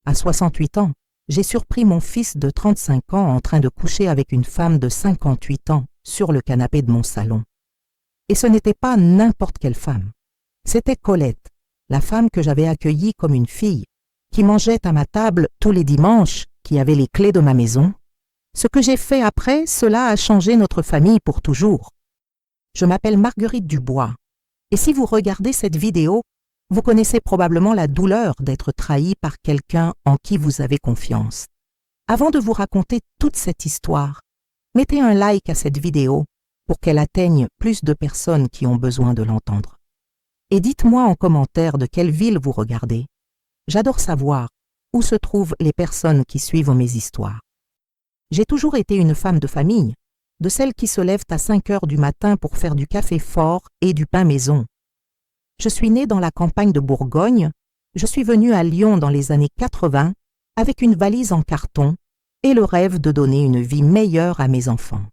À 68 ans, j'ai surpris mon fils de 35 ans en train de coucher avec une femme de 58 ans sur le canapé de mon salon. Et ce n'était pas n'importe quelle femme. C'était Colette, la femme que j'avais accueillie comme une fille, qui mangeait à ma table tous les dimanches, qui avait les clés de ma maison. Ce que j'ai fait après, cela a changé notre famille pour toujours. Je m'appelle Marguerite Dubois, et si vous regardez cette vidéo, vous connaissez probablement la douleur d'être trahi par quelqu'un en qui vous avez confiance. Avant de vous raconter toute cette histoire, mettez un like à cette vidéo pour qu'elle atteigne plus de personnes qui ont besoin de l'entendre. Et dites-moi en commentaire de quelle ville vous regardez. J'adore savoir où se trouvent les personnes qui suivent mes histoires. J'ai toujours été une femme de famille, de celles qui se lèvent à 5 heures du matin pour faire du café fort et du pain maison. Je suis née dans la campagne de Bourgogne, je suis venue à Lyon dans les années 80 avec une valise en carton et le rêve de donner une vie meilleure à mes enfants.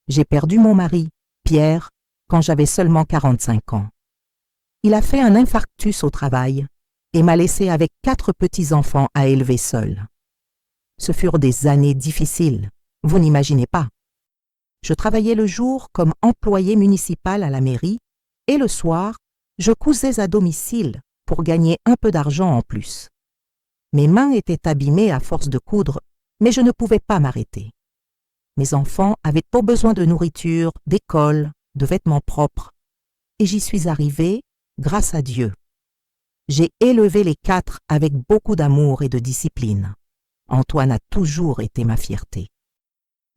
J'ai perdu mon mari, Pierre, quand j'avais seulement 45 ans. Il a fait un infarctus au travail et m'a laissé avec 4 petits-enfants à élever seul. Ce furent des années difficiles, vous n'imaginez pas. Je travaillais le jour comme employé municipal à la mairie et le soir, je cousais à domicile pour gagner un peu d'argent en plus. Mes mains étaient abîmées à force de coudre, mais je ne pouvais pas m'arrêter. Mes enfants avaient trop besoin de nourriture, d'école, de vêtements propres. Et j'y suis arrivée grâce à Dieu. J'ai élevé les 4 avec beaucoup d'amour et de discipline. Antoine a toujours été ma fierté.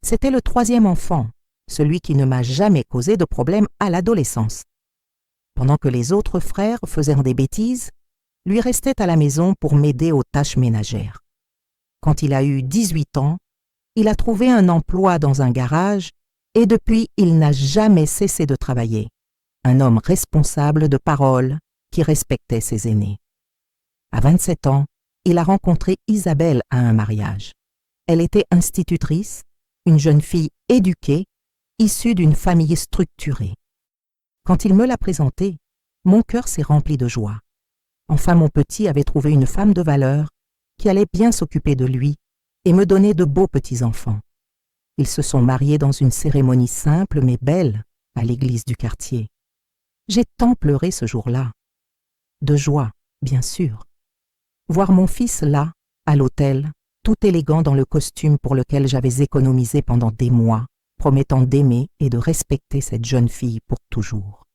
C'était le 3e enfant, celui qui ne m'a jamais causé de problème à l'adolescence. Pendant que les autres frères faisaient des bêtises, lui restait à la maison pour m'aider aux tâches ménagères. Quand il a eu 18 ans, il a trouvé un emploi dans un garage et depuis, il n'a jamais cessé de travailler. Un homme responsable de parole qui respectait ses aînés. À 27 ans, il a rencontré Isabelle à un mariage. Elle était institutrice, une jeune fille éduquée, issue d'une famille structurée. Quand il me l'a présentée, mon cœur s'est rempli de joie. Enfin, mon petit avait trouvé une femme de valeur qui allait bien s'occuper de lui et me donner de beaux petits-enfants. Ils se sont mariés dans une cérémonie simple mais belle à l'église du quartier. J'ai tant pleuré ce jour-là. De joie, bien sûr. Voir mon fils là, à l'hôtel, tout élégant dans le costume pour lequel j'avais économisé pendant des mois, promettant d'aimer et de respecter cette jeune fille pour toujours.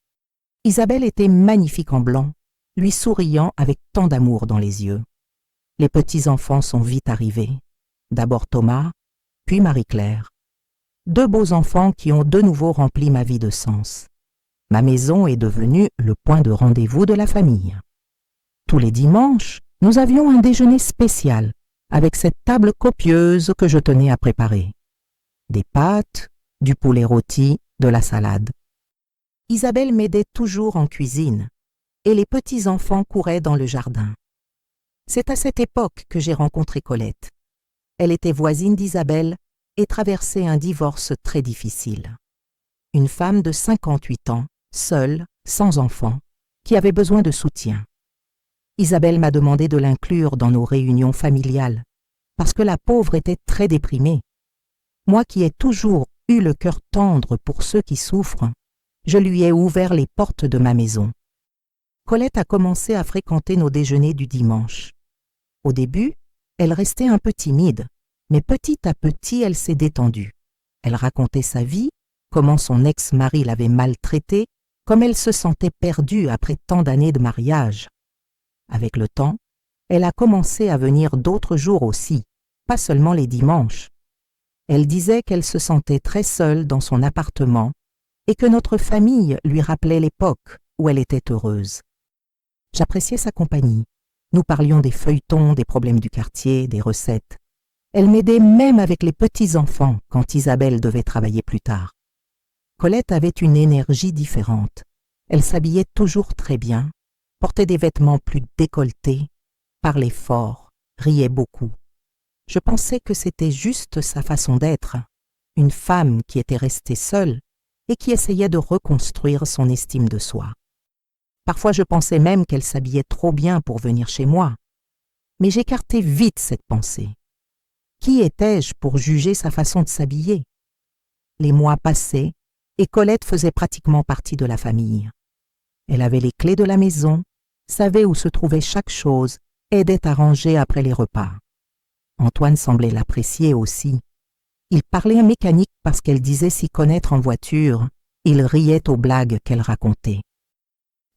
Isabelle était magnifique en blanc, lui souriant avec tant d'amour dans les yeux. Les petits-enfants sont vite arrivés. D'abord Thomas, puis Marie-Claire. 2 beaux enfants qui ont de nouveau rempli ma vie de sens. Ma maison est devenue le point de rendez-vous de la famille. Tous les dimanches, nous avions un déjeuner spécial avec cette table copieuse que je tenais à préparer. Des pâtes, du poulet rôti, de la salade. Isabelle m'aidait toujours en cuisine et les petits-enfants couraient dans le jardin. C'est à cette époque que j'ai rencontré Colette. Elle était voisine d'Isabelle et traversait un divorce très difficile. Une femme de 58 ans, seule, sans enfant, qui avait besoin de soutien. Isabelle m'a demandé de l'inclure dans nos réunions familiales, parce que la pauvre était très déprimée. Moi qui ai toujours eu le cœur tendre pour ceux qui souffrent, je lui ai ouvert les portes de ma maison. Colette a commencé à fréquenter nos déjeuners du dimanche. Au début, elle restait un peu timide, mais petit à petit, elle s'est détendue. Elle racontait sa vie, comment son ex-mari l'avait maltraitée, comme elle se sentait perdue après tant d'années de mariage. Avec le temps, elle a commencé à venir d'autres jours aussi, pas seulement les dimanches. Elle disait qu'elle se sentait très seule dans son appartement et que notre famille lui rappelait l'époque où elle était heureuse. J'appréciais sa compagnie. Nous parlions des feuilletons, des problèmes du quartier, des recettes. Elle m'aidait même avec les petits-enfants quand Isabelle devait travailler plus tard. Colette avait une énergie différente. Elle s'habillait toujours très bien, portait des vêtements plus décolletés, parlait fort, riait beaucoup. Je pensais que c'était juste sa façon d'être, une femme qui était restée seule et qui essayait de reconstruire son estime de soi. Parfois je pensais même qu'elle s'habillait trop bien pour venir chez moi. Mais j'écartai vite cette pensée. Qui étais-je pour juger sa façon de s'habiller? Les mois passaient et Colette faisait pratiquement partie de la famille. Elle avait les clés de la maison, savait où se trouvait chaque chose, aidait à ranger après les repas. Antoine semblait l'apprécier aussi. Il parlait à mécanique parce qu'elle disait s'y connaître en voiture. Il riait aux blagues qu'elle racontait.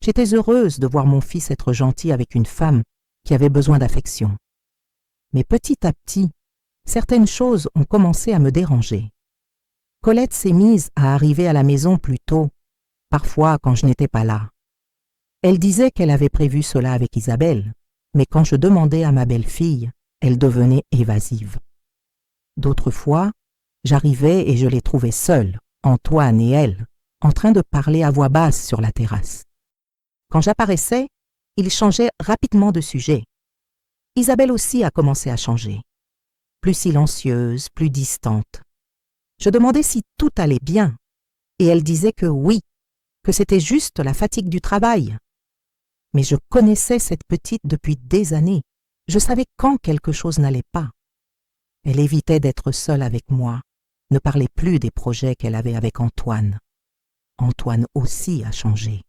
J'étais heureuse de voir mon fils être gentil avec une femme qui avait besoin d'affection. Mais petit à petit, certaines choses ont commencé à me déranger. Colette s'est mise à arriver à la maison plus tôt, parfois quand je n'étais pas là. Elle disait qu'elle avait prévu cela avec Isabelle, mais quand je demandais à ma belle-fille, elle devenait évasive. D'autres fois, j'arrivais et je les trouvais seuls, Antoine et elle, en train de parler à voix basse sur la terrasse. Quand j'apparaissais, ils changeaient rapidement de sujet. Isabelle aussi a commencé à changer. Plus silencieuse, plus distante. Je demandais si tout allait bien, et elle disait que oui, que c'était juste la fatigue du travail. Mais je connaissais cette petite depuis des années. Je savais quand quelque chose n'allait pas. Elle évitait d'être seule avec moi, ne parlait plus des projets qu'elle avait avec Antoine. Antoine aussi a changé.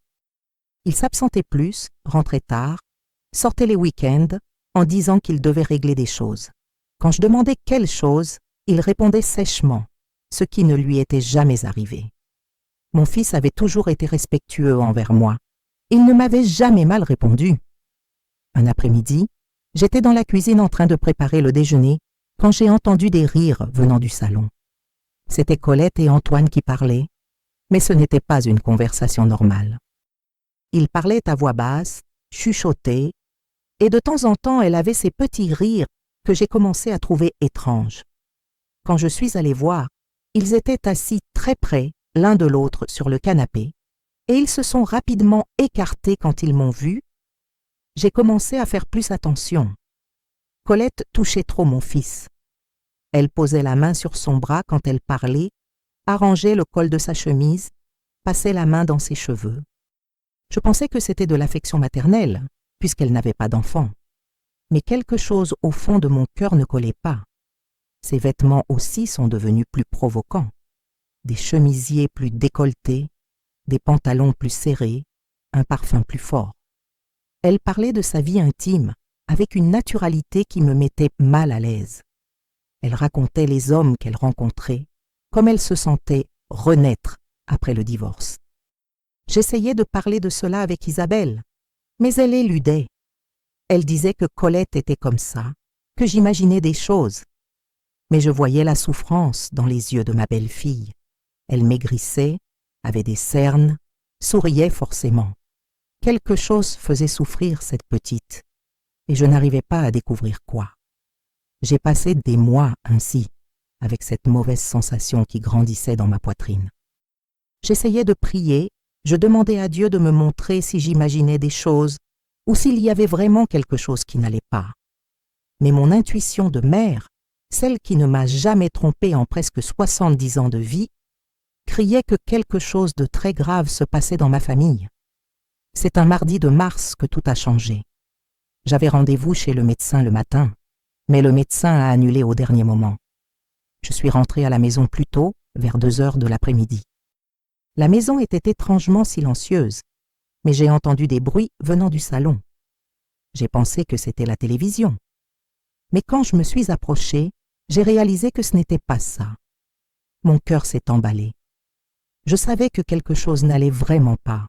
Il s'absentait plus, rentrait tard, sortait les week-ends en disant qu'il devait régler des choses. Quand je demandais quelles choses, il répondait sèchement, ce qui ne lui était jamais arrivé. Mon fils avait toujours été respectueux envers moi. Il ne m'avait jamais mal répondu. Un après-midi, j'étais dans la cuisine en train de préparer le déjeuner quand j'ai entendu des rires venant du salon. C'était Colette et Antoine qui parlaient, mais ce n'était pas une conversation normale. Ils parlaient à voix basse, chuchotaient, et de temps en temps elle avait ces petits rires que j'ai commencé à trouver étranges. Quand je suis allée voir, ils étaient assis très près l'un de l'autre sur le canapé, et ils se sont rapidement écartés quand ils m'ont vue. J'ai commencé à faire plus attention. Colette touchait trop mon fils. Elle posait la main sur son bras quand elle parlait, arrangeait le col de sa chemise, passait la main dans ses cheveux. Je pensais que c'était de l'affection maternelle, puisqu'elle n'avait pas d'enfant. Mais quelque chose au fond de mon cœur ne collait pas. Ses vêtements aussi sont devenus plus provocants. Des chemisiers plus décolletés, des pantalons plus serrés, un parfum plus fort. Elle parlait de sa vie intime, avec une naturalité qui me mettait mal à l'aise. Elle racontait les hommes qu'elle rencontrait, comme elle se sentait renaître après le divorce. J'essayais de parler de cela avec Isabelle, mais elle éludait. Elle disait que Colette était comme ça, que j'imaginais des choses. Mais je voyais la souffrance dans les yeux de ma belle-fille. Elle maigrissait, avait des cernes, souriait forcément. Quelque chose faisait souffrir cette petite, et je n'arrivais pas à découvrir quoi. J'ai passé des mois ainsi, avec cette mauvaise sensation qui grandissait dans ma poitrine. J'essayais de prier, je demandais à Dieu de me montrer si j'imaginais des choses ou s'il y avait vraiment quelque chose qui n'allait pas. Mais mon intuition de mère, celle qui ne m'a jamais trompée en presque 70 ans de vie, criait que quelque chose de très grave se passait dans ma famille. C'est un mardi de mars que tout a changé. J'avais rendez-vous chez le médecin le matin, mais le médecin a annulé au dernier moment. Je suis rentrée à la maison plus tôt, vers 2 heures de l'après-midi. La maison était étrangement silencieuse, mais j'ai entendu des bruits venant du salon. J'ai pensé que c'était la télévision. Mais quand je me suis approchée, j'ai réalisé que ce n'était pas ça. Mon cœur s'est emballé. Je savais que quelque chose n'allait vraiment pas.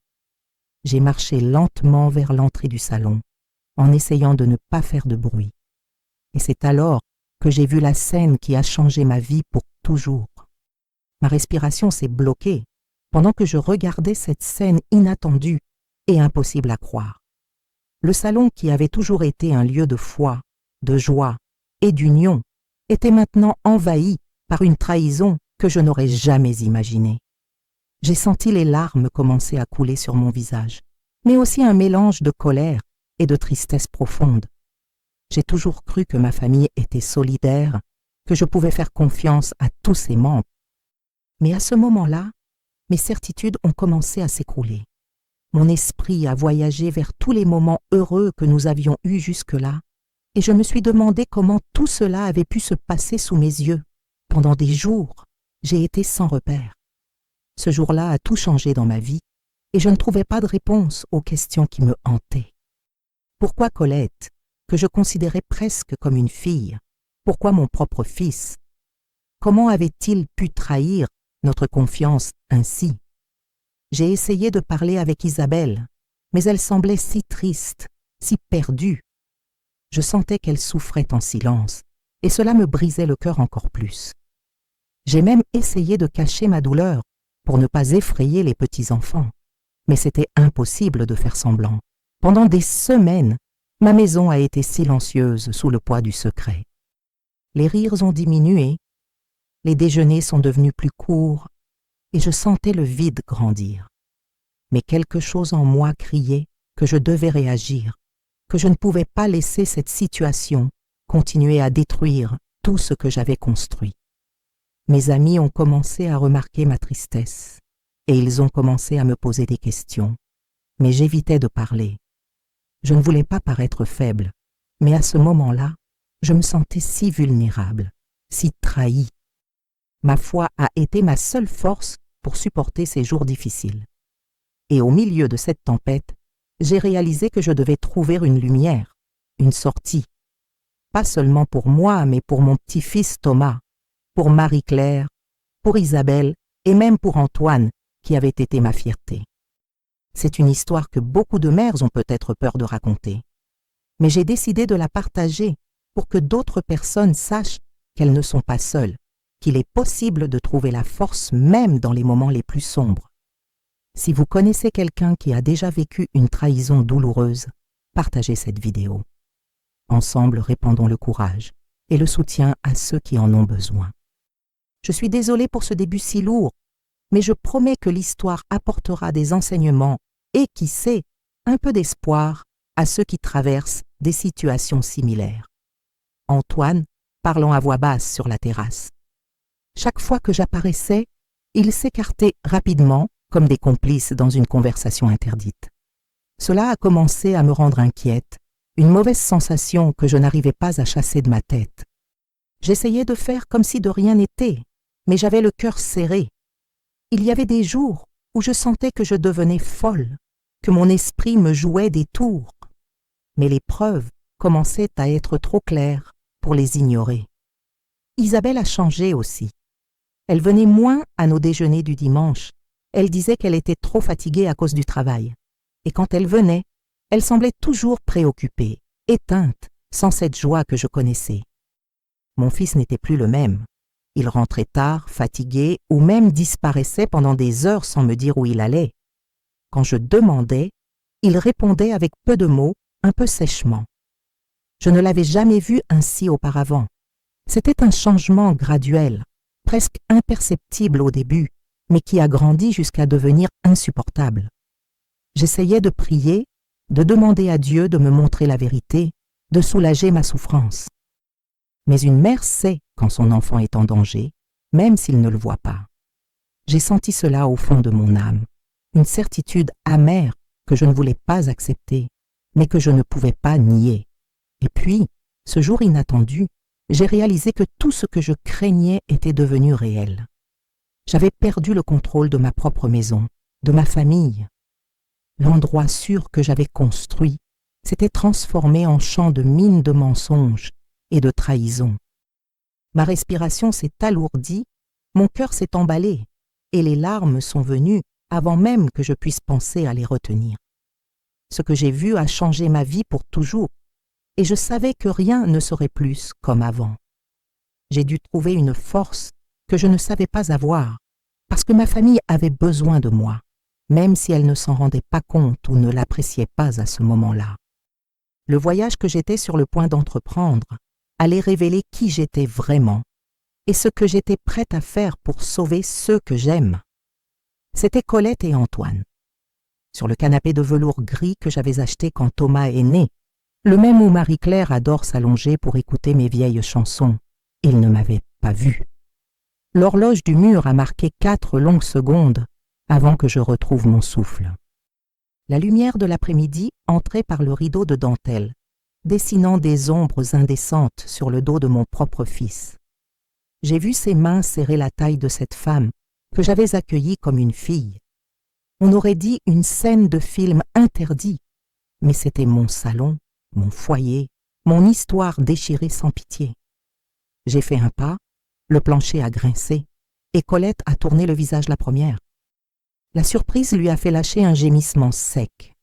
J'ai marché lentement vers l'entrée du salon, en essayant de ne pas faire de bruit. Et c'est alors que j'ai vu la scène qui a changé ma vie pour toujours. Ma respiration s'est bloquée pendant que je regardais cette scène inattendue et impossible à croire. Le salon qui avait toujours été un lieu de foi, de joie et d'union était maintenant envahi par une trahison que je n'aurais jamais imaginée. J'ai senti les larmes commencer à couler sur mon visage, mais aussi un mélange de colère et de tristesse profonde. J'ai toujours cru que ma famille était solidaire, que je pouvais faire confiance à tous ses membres. Mais à ce moment-là, mes certitudes ont commencé à s'écrouler. Mon esprit a voyagé vers tous les moments heureux que nous avions eus jusque-là, et je me suis demandé comment tout cela avait pu se passer sous mes yeux. Pendant des jours, j'ai été sans repère. Ce jour-là a tout changé dans ma vie et je ne trouvais pas de réponse aux questions qui me hantaient. Pourquoi Colette, que je considérais presque comme une fille? Pourquoi mon propre fils? Comment avait-il pu trahir notre confiance ainsi? J'ai essayé de parler avec Isabelle, mais elle semblait si triste, si perdue. Je sentais qu'elle souffrait en silence, et cela me brisait le cœur encore plus. J'ai même essayé de cacher ma douleur pour ne pas effrayer les petits-enfants, mais c'était impossible de faire semblant. Pendant des semaines, ma maison a été silencieuse sous le poids du secret. Les rires ont diminué, les déjeuners sont devenus plus courts, et je sentais le vide grandir. Mais quelque chose en moi criait que je devais réagir, que je ne pouvais pas laisser cette situation continuer à détruire tout ce que j'avais construit. Mes amis ont commencé à remarquer ma tristesse, et ils ont commencé à me poser des questions, mais j'évitais de parler. Je ne voulais pas paraître faible, mais à ce moment-là, je me sentais si vulnérable, si trahie. Ma foi a été ma seule force pour supporter ces jours difficiles. Et au milieu de cette tempête, j'ai réalisé que je devais trouver une lumière, une sortie. Pas seulement pour moi, mais pour mon petit-fils Thomas, pour Marie-Claire, pour Isabelle et même pour Antoine, qui avait été ma fierté. C'est une histoire que beaucoup de mères ont peut-être peur de raconter. Mais j'ai décidé de la partager pour que d'autres personnes sachent qu'elles ne sont pas seules, qu'il est possible de trouver la force même dans les moments les plus sombres. Si vous connaissez quelqu'un qui a déjà vécu une trahison douloureuse, partagez cette vidéo. Ensemble, répandons le courage et le soutien à ceux qui en ont besoin. Je suis désolée pour ce début si lourd, mais je promets que l'histoire apportera des enseignements et, qui sait, un peu d'espoir à ceux qui traversent des situations similaires. Antoine, parlant à voix basse sur la terrasse. Chaque fois que j'apparaissais, il s'écartait rapidement, comme des complices dans une conversation interdite. Cela a commencé à me rendre inquiète, une mauvaise sensation que je n'arrivais pas à chasser de ma tête. J'essayais de faire comme si de rien n'était, mais j'avais le cœur serré. Il y avait des jours où je sentais que je devenais folle, que mon esprit me jouait des tours. Mais les preuves commençaient à être trop claires pour les ignorer. Isabelle a changé aussi. Elle venait moins à nos déjeuners du dimanche. Elle disait qu'elle était trop fatiguée à cause du travail. Et quand elle venait, elle semblait toujours préoccupée, éteinte, sans cette joie que je connaissais. Mon fils n'était plus le même. Il rentrait tard, fatigué, ou même disparaissait pendant des heures sans me dire où il allait. Quand je demandais, il répondait avec peu de mots, un peu sèchement. Je ne l'avais jamais vu ainsi auparavant. C'était un changement graduel, presque imperceptible au début, mais qui a grandi jusqu'à devenir insupportable. J'essayais de prier, de demander à Dieu de me montrer la vérité, de soulager ma souffrance. Mais une mère sait quand son enfant est en danger, même s'il ne le voit pas. J'ai senti cela au fond de mon âme, une certitude amère que je ne voulais pas accepter, mais que je ne pouvais pas nier. Et puis, ce jour inattendu, j'ai réalisé que tout ce que je craignais était devenu réel. J'avais perdu le contrôle de ma propre maison, de ma famille. L'endroit sûr que j'avais construit s'était transformé en champ de mines de mensonges et de trahison. Ma respiration s'est alourdie, mon cœur s'est emballé, et les larmes sont venues avant même que je puisse penser à les retenir. Ce que j'ai vu a changé ma vie pour toujours, et je savais que rien ne serait plus comme avant. J'ai dû trouver une force que je ne savais pas avoir, parce que ma famille avait besoin de moi, même si elle ne s'en rendait pas compte ou ne l'appréciait pas à ce moment-là. Le voyage que j'étais sur le point d'entreprendre allait révéler qui j'étais vraiment et ce que j'étais prête à faire pour sauver ceux que j'aime. C'étaient Colette et Antoine. Sur le canapé de velours gris que j'avais acheté quand Thomas est né, le même où Marie-Claire adore s'allonger pour écouter mes vieilles chansons, ils ne m'avaient pas vu. L'horloge du mur a marqué 4 longues secondes avant que je retrouve mon souffle. La lumière de l'après-midi entrait par le rideau de dentelle, dessinant des ombres indécentes sur le dos de mon propre fils. J'ai vu ses mains serrer la taille de cette femme que j'avais accueillie comme une fille. On aurait dit une scène de film interdit, mais c'était mon salon, mon foyer, mon histoire déchirée sans pitié. J'ai fait un pas, le plancher a grincé, et Colette a tourné le visage la première. La surprise lui a fait lâcher un gémissement sec.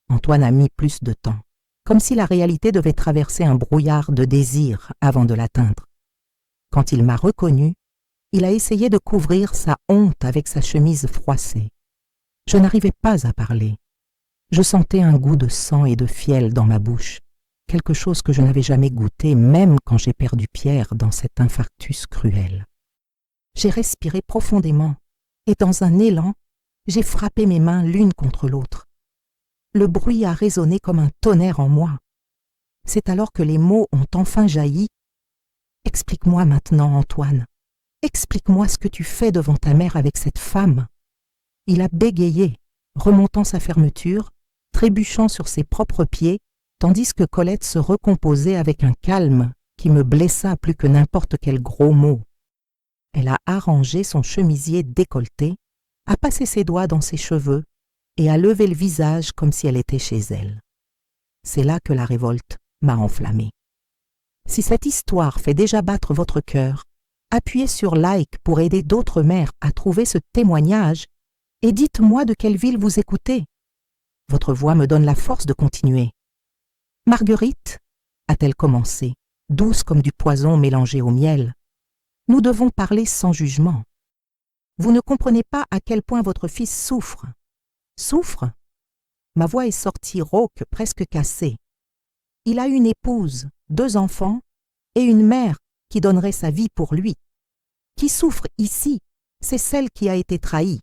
Antoine a mis plus de temps, comme si la réalité devait traverser un brouillard de désir avant de l'atteindre. Quand il m'a reconnue, il a essayé de couvrir sa honte avec sa chemise froissée. Je n'arrivais pas à parler. Je sentais un goût de sang et de fiel dans ma bouche, quelque chose que je n'avais jamais goûté même quand j'ai perdu Pierre dans cet infarctus cruel. J'ai respiré profondément et dans un élan, j'ai frappé mes mains l'une contre l'autre. Le bruit a résonné comme un tonnerre en moi. C'est alors que les mots ont enfin jailli. « Explique-moi maintenant, Antoine. Explique-moi ce que tu fais devant ta mère avec cette femme. » Il a bégayé, remontant sa fermeture, trébuchant sur ses propres pieds, tandis que Colette se recomposait avec un calme qui me blessa plus que n'importe quel gros mot. Elle a arrangé son chemisier décolleté, a passé ses doigts dans ses cheveux et a levé le visage comme si elle était chez elle. C'est là que la révolte m'a enflammée. Si cette histoire fait déjà battre votre cœur, appuyez sur like pour aider d'autres mères à trouver ce témoignage et dites-moi de quelle ville vous écoutez. Votre voix me donne la force de continuer. « Marguerite, a-t-elle commencé, douce comme du poison mélangé au miel, nous devons parler sans jugement. Vous ne comprenez pas à quel point votre fils souffre. Souffre ? Ma voix est sortie rauque, presque cassée. Il a une épouse, 2 enfants et une mère qui donnerait sa vie pour lui. Qui souffre ici, c'est celle qui a été trahie.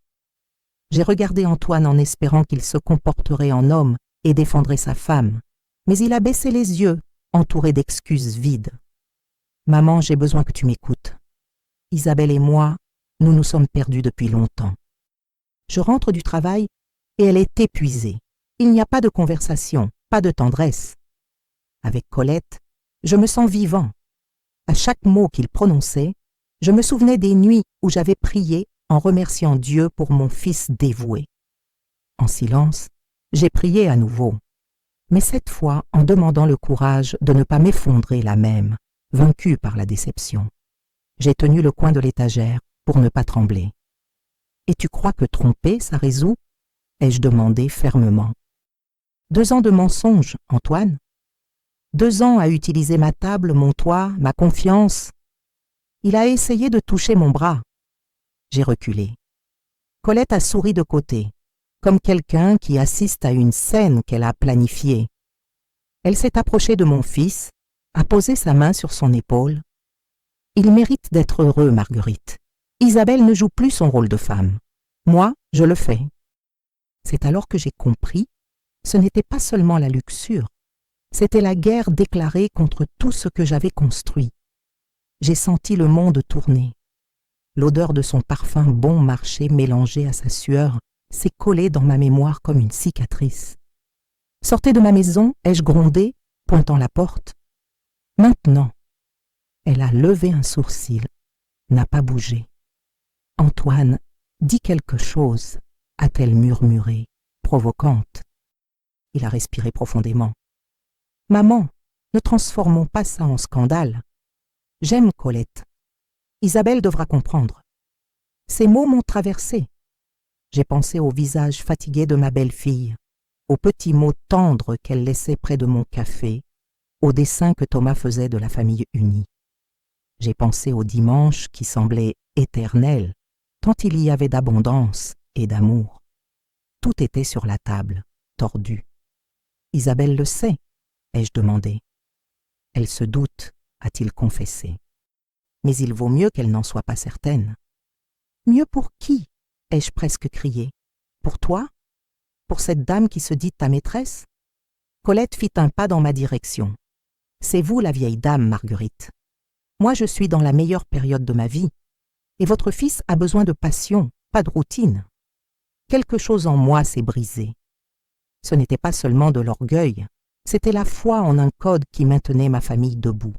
J'ai regardé Antoine en espérant qu'il se comporterait en homme et défendrait sa femme, mais il a baissé les yeux, entouré d'excuses vides. « Maman, j'ai besoin que tu m'écoutes. Isabelle et moi, nous nous sommes perdus depuis longtemps. Je rentre du travail et elle est épuisée. Il n'y a pas de conversation, pas de tendresse. Avec Colette, je me sens vivant. À chaque mot qu'il prononçait, je me souvenais des nuits où j'avais prié en remerciant Dieu pour mon fils dévoué. En silence, j'ai prié à nouveau, mais cette fois en demandant le courage de ne pas m'effondrer là même, vaincu par la déception. J'ai tenu le coin de l'étagère pour ne pas trembler. « Et tu crois que tromper, ça résout ?» ai-je demandé fermement. 2 ans de mensonges, Antoine. 2 ans à utiliser ma table, mon toit, ma confiance. Il a essayé de toucher mon bras. J'ai reculé. Colette a souri de côté, comme quelqu'un qui assiste à une scène qu'elle a planifiée. Elle s'est approchée de mon fils, a posé sa main sur son épaule. « Il mérite d'être heureux, Marguerite. Isabelle ne joue plus son rôle de femme. Moi, je le fais. » C'est alors que j'ai compris, ce n'était pas seulement la luxure, c'était la guerre déclarée contre tout ce que j'avais construit. J'ai senti le monde tourner. L'odeur de son parfum bon marché mélangé à sa sueur s'est collée dans ma mémoire comme une cicatrice. « Sortez de ma maison » ai-je grondé, pointant la porte. « Maintenant » Elle a levé un sourcil, n'a pas bougé. « Antoine, dis quelque chose » a-t-elle murmuré, provocante. Il a respiré profondément. « Maman, ne transformons pas ça en scandale. J'aime Colette. Isabelle devra comprendre. » Ces mots m'ont traversé. J'ai pensé au visage fatigué de ma belle-fille, aux petits mots tendres qu'elle laissait près de mon café, aux dessins que Thomas faisait de la famille unie. J'ai pensé au dimanche qui semblait éternel, tant il y avait d'abondance et d'amour. Tout était sur la table, tordu. « Isabelle le sait ?» ai-je demandé. « Elle se doute » a-t-il confessé. « Mais il vaut mieux qu'elle n'en soit pas certaine. »« Mieux pour qui ?» ai-je presque crié. « Pour toi ? Pour cette dame qui se dit ta maîtresse ?» Colette fit un pas dans ma direction. « C'est vous la vieille dame, Marguerite. Moi je suis dans la meilleure période de ma vie, et votre fils a besoin de passion, pas de routine. Quelque chose en moi s'est brisé. Ce n'était pas seulement de l'orgueil, C'était la foi en un code qui maintenait ma famille debout.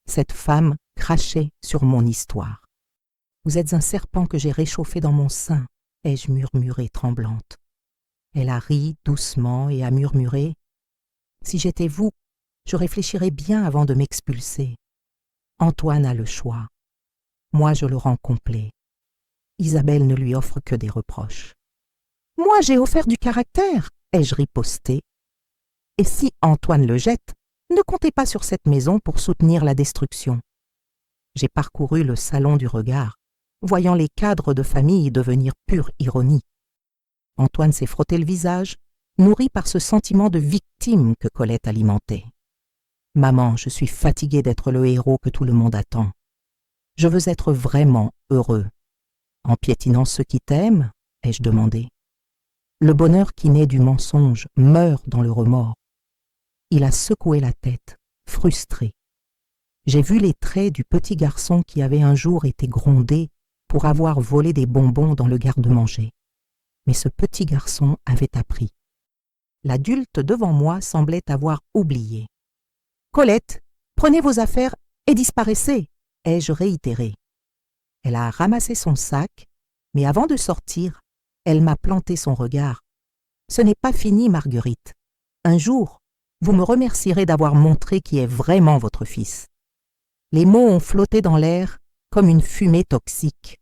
Cette femme crachait sur mon histoire. « Vous êtes un serpent que j'ai réchauffé dans mon sein », ai-je murmuré tremblante. Elle a ri doucement et a murmuré « Si j'étais vous, je réfléchirais bien avant de m'expulser. Antoine a le choix. Moi, je le rends complet. Isabelle ne lui offre que des reproches. « Moi, j'ai offert du caractère », ai-je riposté. « Et si Antoine le jette, ne comptez pas sur cette maison pour soutenir la destruction. » J'ai parcouru le salon du regard, voyant les cadres de famille devenir pure ironie. Antoine s'est frotté le visage, nourri par ce sentiment de victime que Colette alimentait. « Maman, je suis fatiguée d'être le héros que tout le monde attend. Je veux être vraiment heureux. En piétinant ceux qui t'aiment, ai-je demandé. Le bonheur qui naît du mensonge meurt dans le remords. » Il a secoué la tête, frustré. J'ai vu les traits du petit garçon qui avait un jour été grondé pour avoir volé des bonbons dans le garde-manger. Mais ce petit garçon avait appris. L'adulte devant moi semblait avoir oublié. « Colette, prenez vos affaires et disparaissez !» ai-je réitéré. Elle a ramassé son sac, mais avant de sortir, elle m'a planté son regard. « Ce n'est pas fini, Marguerite. Un jour, vous me remercierez d'avoir montré qui est vraiment votre fils. » Les mots ont flotté dans l'air comme une fumée toxique.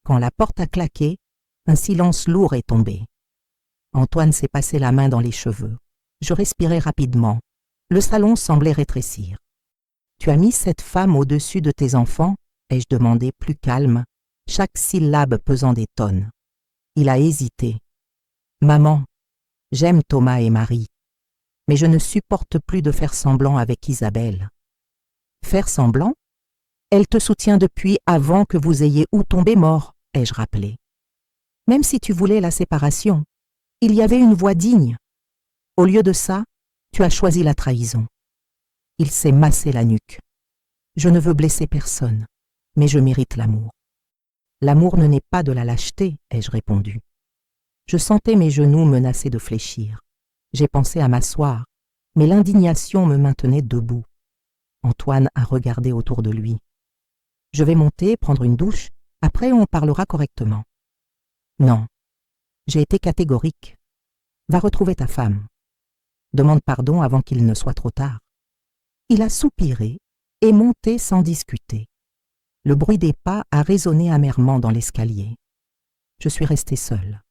Quand la porte a claqué, un silence lourd est tombé. Antoine s'est passé la main dans les cheveux. Je respirais rapidement. Le salon semblait rétrécir. « Tu as mis cette femme au-dessus de tes enfants ?» ai-je demandé plus calme, chaque syllabe pesant des tonnes. Il a hésité. « Maman, j'aime Thomas et Marie, mais je ne supporte plus de faire semblant avec Isabelle. » Faire semblant? Elle te soutient depuis avant que vous ayez où tomber mort, ai-je rappelé. Même si tu voulais la séparation, il y avait une voie digne. Au lieu de ça, tu as choisi la trahison. Il s'est massé la nuque. Je ne veux blesser personne, mais je mérite l'amour. L'amour ne naît pas de la lâcheté, ai-je répondu. Je sentais mes genoux menacés de fléchir. J'ai pensé à m'asseoir, mais l'indignation me maintenait debout. Antoine a regardé autour de lui. « Je vais monter, prendre une douche, après on parlera correctement. » « Non, j'ai été catégorique. Va retrouver ta femme. Demande pardon avant qu'il ne soit trop tard. » Il a soupiré et monté sans discuter. Le bruit des pas a résonné amèrement dans l'escalier. Je suis restée seule.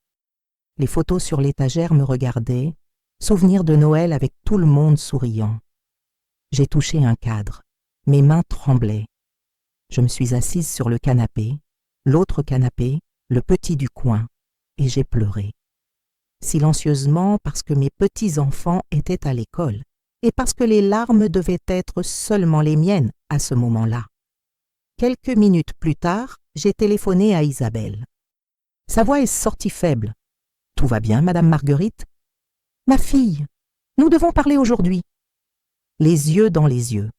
Les photos sur l'étagère me regardaient, souvenirs de Noël avec tout le monde souriant. J'ai touché un cadre. Mes mains tremblaient. Je me suis assise sur le canapé, l'autre canapé, le petit du coin, et j'ai pleuré. Silencieusement parce que mes petits-enfants étaient à l'école et parce que les larmes devaient être seulement les miennes à ce moment-là. Quelques minutes plus tard, j'ai téléphoné à Isabelle. Sa voix est sortie faible. « Tout va bien, Madame Marguerite ?»« Ma fille, nous devons parler aujourd'hui. » Les yeux dans les yeux.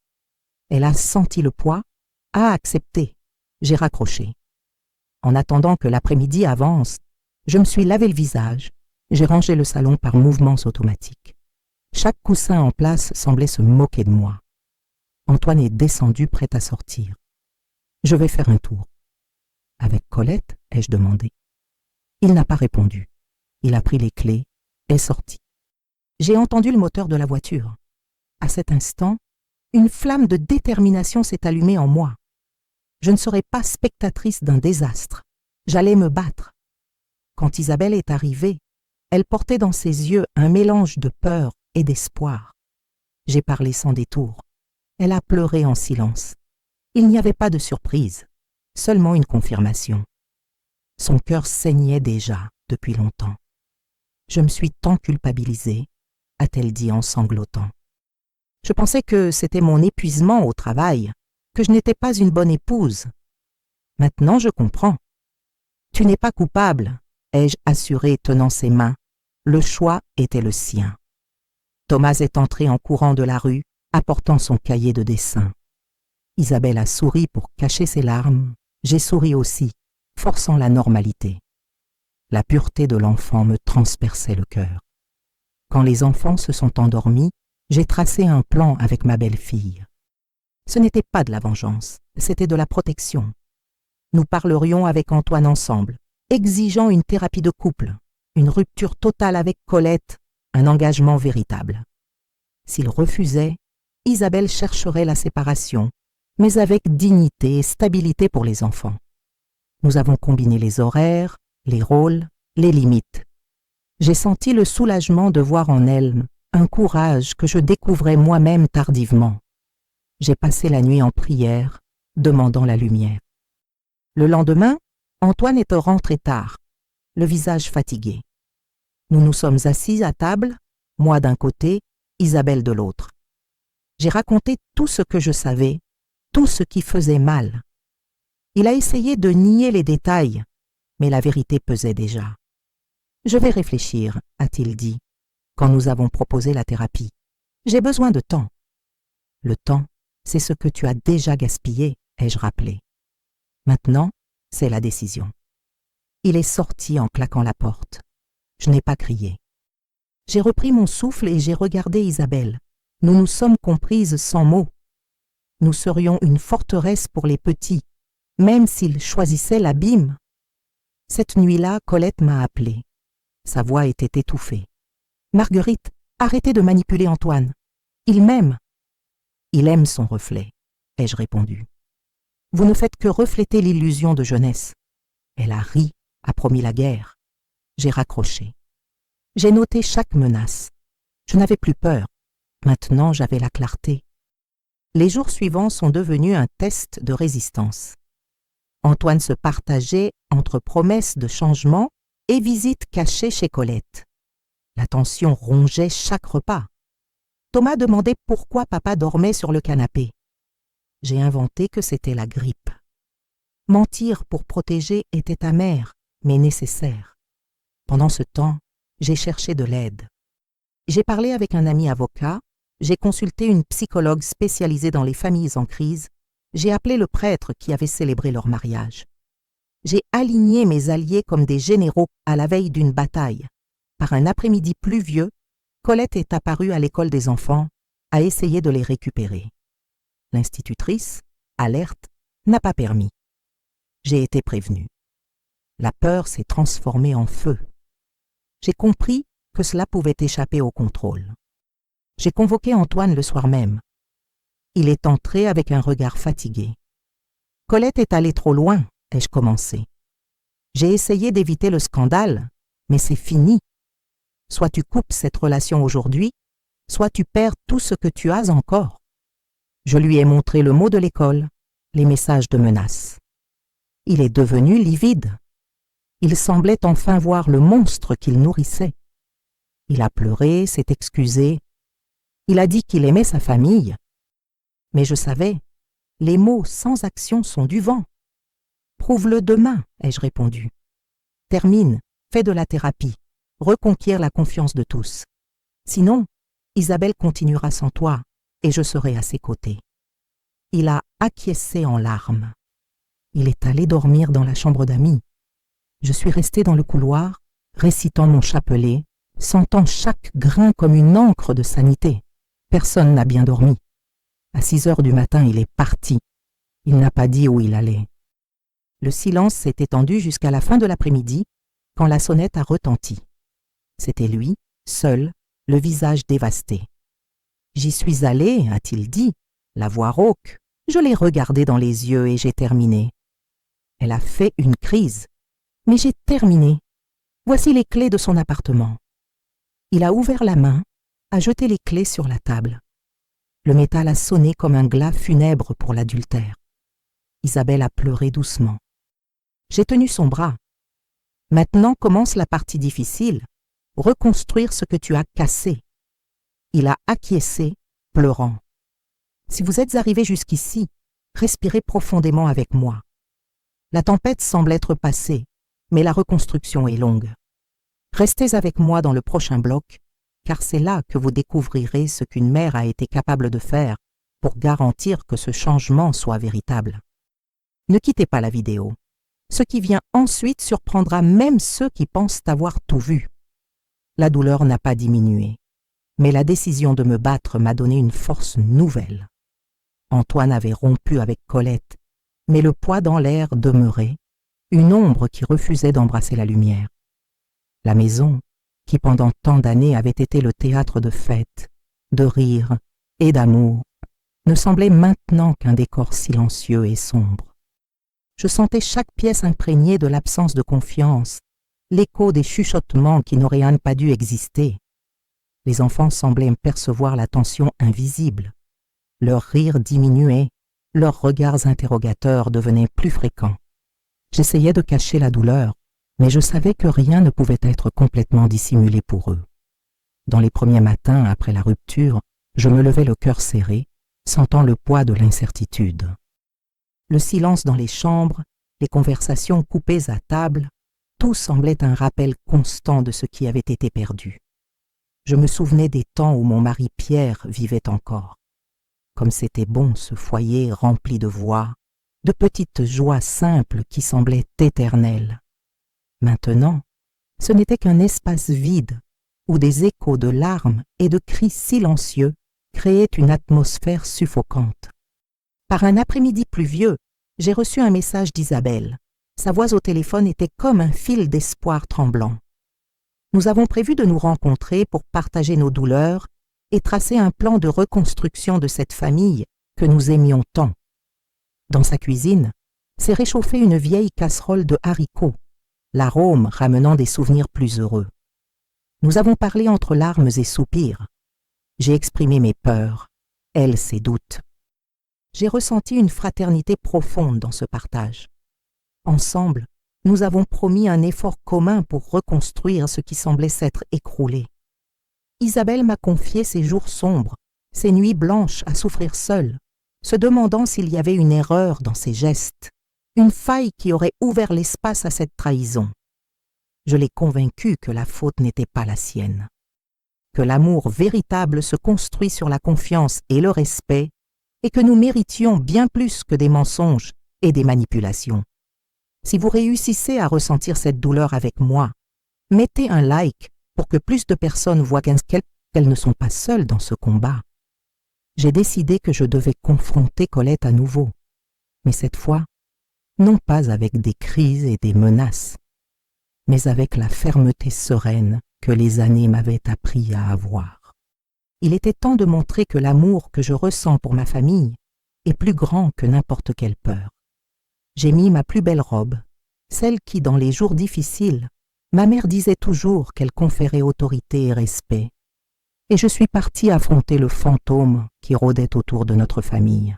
Elle a senti le poids, a accepté. J'ai raccroché. En attendant que l'après-midi avance, je me suis lavé le visage. J'ai rangé le salon par mouvements automatiques. Chaque coussin en place semblait se moquer de moi. Antoine est descendu, prêt à sortir. « Je vais faire un tour. »« Avec Colette ?» ai-je demandé. Il n'a pas répondu. Il a pris les clés, est sorti. J'ai entendu le moteur de la voiture. À cet instant, une flamme de détermination s'est allumée en moi. Je ne serais pas spectatrice d'un désastre. J'allais me battre. Quand Isabelle est arrivée, elle portait dans ses yeux un mélange de peur et d'espoir. J'ai parlé sans détour. Elle a pleuré en silence. Il n'y avait pas de surprise, seulement une confirmation. Son cœur saignait déjà depuis longtemps. Je me suis tant culpabilisée, a-t-elle dit en sanglotant. Je pensais que c'était mon épuisement au travail, que je n'étais pas une bonne épouse. Maintenant, je comprends. Tu n'es pas coupable, ai-je assuré tenant ses mains. Le choix était le sien. Thomas est entré en courant de la rue, apportant son cahier de dessin. Isabelle a souri pour cacher ses larmes. J'ai souri aussi, forçant la normalité. La pureté de l'enfant me transperçait le cœur. Quand les enfants se sont endormis, J'ai tracé un plan avec ma belle-fille. Ce n'était pas de la vengeance, c'était de la protection. Nous parlerions avec Antoine ensemble, exigeant une thérapie de couple, une rupture totale avec Colette, un engagement véritable. S'il refusait, Isabelle chercherait la séparation, mais avec dignité et stabilité pour les enfants. Nous avons combiné les horaires, les rôles, les limites. J'ai senti le soulagement de voir en elle un courage que je découvrais moi-même tardivement. J'ai passé la nuit en prière, demandant la lumière. Le lendemain, Antoine est rentré tard, le visage fatigué. Nous nous sommes assis à table, moi d'un côté, Isabelle de l'autre. J'ai raconté tout ce que je savais, tout ce qui faisait mal. Il a essayé de nier les détails, mais la vérité pesait déjà. « Je vais réfléchir », a-t-il dit, quand nous avons proposé la thérapie. « J'ai besoin de temps. » « Le temps, c'est ce que tu as déjà gaspillé, ai-je rappelé. Maintenant, c'est la décision. » Il est sorti en claquant la porte. Je n'ai pas crié. J'ai repris mon souffle et j'ai regardé Isabelle. Nous nous sommes comprises sans mots. Nous serions une forteresse pour les petits, même s'ils choisissaient l'abîme. Cette nuit-là, Colette m'a appelée. Sa voix était étouffée. « Marguerite, arrêtez de manipuler Antoine. Il m'aime. » « Il aime son reflet, » ai-je répondu. « Vous ne faites que refléter l'illusion de jeunesse. » Elle a ri, a promis la guerre. J'ai raccroché. J'ai noté chaque menace. Je n'avais plus peur. Maintenant, j'avais la clarté. Les jours suivants sont devenus un test de résistance. Antoine se partageait entre promesses de changement et visites cachées chez Colette. La tension rongeait chaque repas. Thomas demandait pourquoi papa dormait sur le canapé. J'ai inventé que c'était la grippe. Mentir pour protéger était amer, mais nécessaire. Pendant ce temps, j'ai cherché de l'aide. J'ai parlé avec un ami avocat, j'ai consulté une psychologue spécialisée dans les familles en crise, j'ai appelé le prêtre qui avait célébré leur mariage. J'ai aligné mes alliés comme des généraux à la veille d'une bataille. Par un après-midi pluvieux, Colette est apparue à l'école des enfants, a essayé de les récupérer. L'institutrice, alerte, n'a pas permis. J'ai été prévenue. La peur s'est transformée en feu. J'ai compris que cela pouvait échapper au contrôle. J'ai convoqué Antoine le soir même. Il est entré avec un regard fatigué. « Colette est allée trop loin », ai-je commencé. J'ai essayé d'éviter le scandale, mais c'est fini. Soit tu coupes cette relation aujourd'hui, soit tu perds tout ce que tu as encore. Je lui ai montré le mot de l'école, les messages de menace. Il est devenu livide. Il semblait enfin voir le monstre qu'il nourrissait. Il a pleuré, s'est excusé. Il a dit qu'il aimait sa famille. Mais je savais, les mots sans action sont du vent. « Prouve-le demain », ai-je répondu. « Termine, fais de la thérapie. Reconquiert la confiance de tous. Sinon, Isabelle continuera sans toi et je serai à ses côtés. » Il a acquiescé en larmes. Il est allé dormir dans la chambre d'amis. Je suis restée dans le couloir, récitant mon chapelet, sentant chaque grain comme une encre de sanité. Personne n'a bien dormi. À 6 heures du matin, il est parti. Il n'a pas dit où il allait. Le silence s'est étendu jusqu'à la fin de l'après-midi, quand la sonnette a retenti. C'était lui, seul, le visage dévasté. « J'y suis allé, a-t-il dit, la voix rauque. Je l'ai regardé dans les yeux et j'ai terminé. Elle a fait une crise, mais j'ai terminé. Voici les clés de son appartement. » Il a ouvert la main, a jeté les clés sur la table. Le métal a sonné comme un glas funèbre pour l'adultère. Isabelle a pleuré doucement. J'ai tenu son bras. « Maintenant commence la partie difficile. Reconstruire ce que tu as cassé. » Il a acquiescé, pleurant. « Si vous êtes arrivé jusqu'ici, respirez profondément avec moi. La tempête semble être passée, mais la reconstruction est longue. Restez avec moi dans le prochain bloc, car c'est là que vous découvrirez ce qu'une mère a été capable de faire pour garantir que ce changement soit véritable. Ne quittez pas la vidéo. Ce qui vient ensuite surprendra même ceux qui pensent avoir tout vu. La douleur n'a pas diminué. Mais la décision de me battre m'a donné une force nouvelle. Antoine avait rompu avec Colette, mais le poids dans l'air demeurait, une ombre qui refusait d'embrasser la lumière. La maison, qui pendant tant d'années avait été le théâtre de fêtes, de rires et d'amour, ne semblait maintenant qu'un décor silencieux et sombre. Je sentais chaque pièce imprégnée de l'absence de confiance, l'écho des chuchotements qui n'auraient pas dû exister. Les enfants semblaient percevoir la tension invisible. Leurs rires diminuaient, leurs regards interrogateurs devenaient plus fréquents. J'essayais de cacher la douleur, mais je savais que rien ne pouvait être complètement dissimulé pour eux. Dans les premiers matins après la rupture, je me levais le cœur serré, sentant le poids de l'incertitude. Le silence dans les chambres, les conversations coupées à table, tout semblait un rappel constant de ce qui avait été perdu. Je me souvenais des temps où mon mari Pierre vivait encore. Comme c'était bon ce foyer rempli de voix, de petites joies simples qui semblaient éternelles. Maintenant, ce n'était qu'un espace vide où des échos de larmes et de cris silencieux créaient une atmosphère suffocante. Par un après-midi pluvieux, j'ai reçu un message d'Isabelle. Sa voix au téléphone était comme un fil d'espoir tremblant. Nous avons prévu de nous rencontrer pour partager nos douleurs et tracer un plan de reconstruction de cette famille que nous aimions tant. Dans sa cuisine, s'est réchauffée une vieille casserole de haricots, l'arôme ramenant des souvenirs plus heureux. Nous avons parlé entre larmes et soupirs. J'ai exprimé mes peurs, elle ses doutes. J'ai ressenti une fraternité profonde dans ce partage. Ensemble, nous avons promis un effort commun pour reconstruire ce qui semblait s'être écroulé. Isabelle m'a confié ses jours sombres, ses nuits blanches à souffrir seule, se demandant s'il y avait une erreur dans ses gestes, une faille qui aurait ouvert l'espace à cette trahison. Je l'ai convaincue que la faute n'était pas la sienne, que l'amour véritable se construit sur la confiance et le respect, et que nous méritions bien plus que des mensonges et des manipulations. Si vous réussissez à ressentir cette douleur avec moi, mettez un like pour que plus de personnes voient qu'elles ne sont pas seules dans ce combat. J'ai décidé que je devais confronter Colette à nouveau, mais cette fois, non pas avec des cris et des menaces, mais avec la fermeté sereine que les années m'avaient appris à avoir. Il était temps de montrer que l'amour que je ressens pour ma famille est plus grand que n'importe quelle peur. J'ai mis ma plus belle robe, celle qui, dans les jours difficiles, ma mère disait toujours qu'elle conférait autorité et respect, et je suis partie affronter le fantôme qui rôdait autour de notre famille.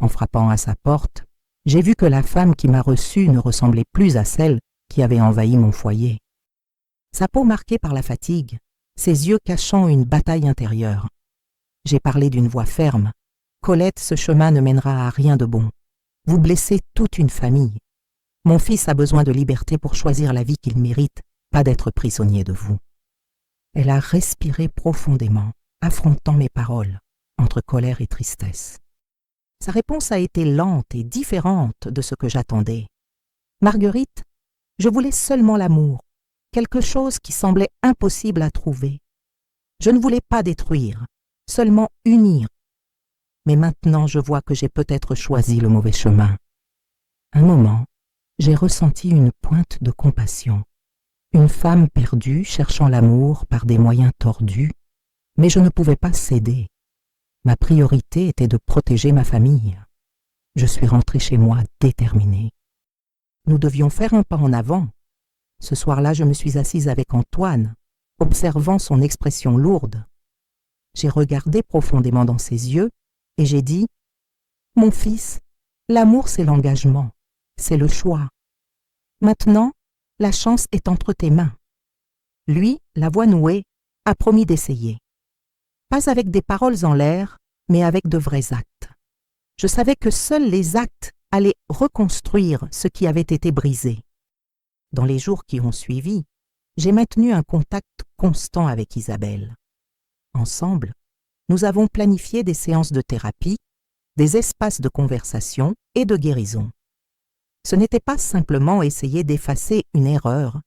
En frappant à sa porte, j'ai vu que la femme qui m'a reçue ne ressemblait plus à celle qui avait envahi mon foyer. Sa peau marquée par la fatigue, ses yeux cachant une bataille intérieure. J'ai parlé d'une voix ferme. « Colette, ce chemin ne mènera à rien de bon. Vous blessez toute une famille. Mon fils a besoin de liberté pour choisir la vie qu'il mérite, pas d'être prisonnier de vous. » Elle a respiré profondément, affrontant mes paroles, entre colère et tristesse. Sa réponse a été lente et différente de ce que j'attendais. « Marguerite, je voulais seulement l'amour, quelque chose qui semblait impossible à trouver. Je ne voulais pas détruire, seulement unir. Mais maintenant je vois que j'ai peut-être choisi le mauvais chemin. » Un moment, j'ai ressenti une pointe de compassion. Une femme perdue cherchant l'amour par des moyens tordus, mais je ne pouvais pas céder. Ma priorité était de protéger ma famille. Je suis rentrée chez moi déterminée. Nous devions faire un pas en avant. Ce soir-là, je me suis assise avec Antoine, observant son expression lourde. J'ai regardé profondément dans ses yeux et j'ai dit « Mon fils, l'amour c'est l'engagement, c'est le choix. Maintenant, la chance est entre tes mains. » Lui, la voix nouée, a promis d'essayer. Pas avec des paroles en l'air, mais avec de vrais actes. Je savais que seuls les actes allaient reconstruire ce qui avait été brisé. Dans les jours qui ont suivi, j'ai maintenu un contact constant avec Isabelle. Ensemble, nous avons planifié des séances de thérapie, des espaces de conversation et de guérison. Ce n'était pas simplement essayer d'effacer une erreur,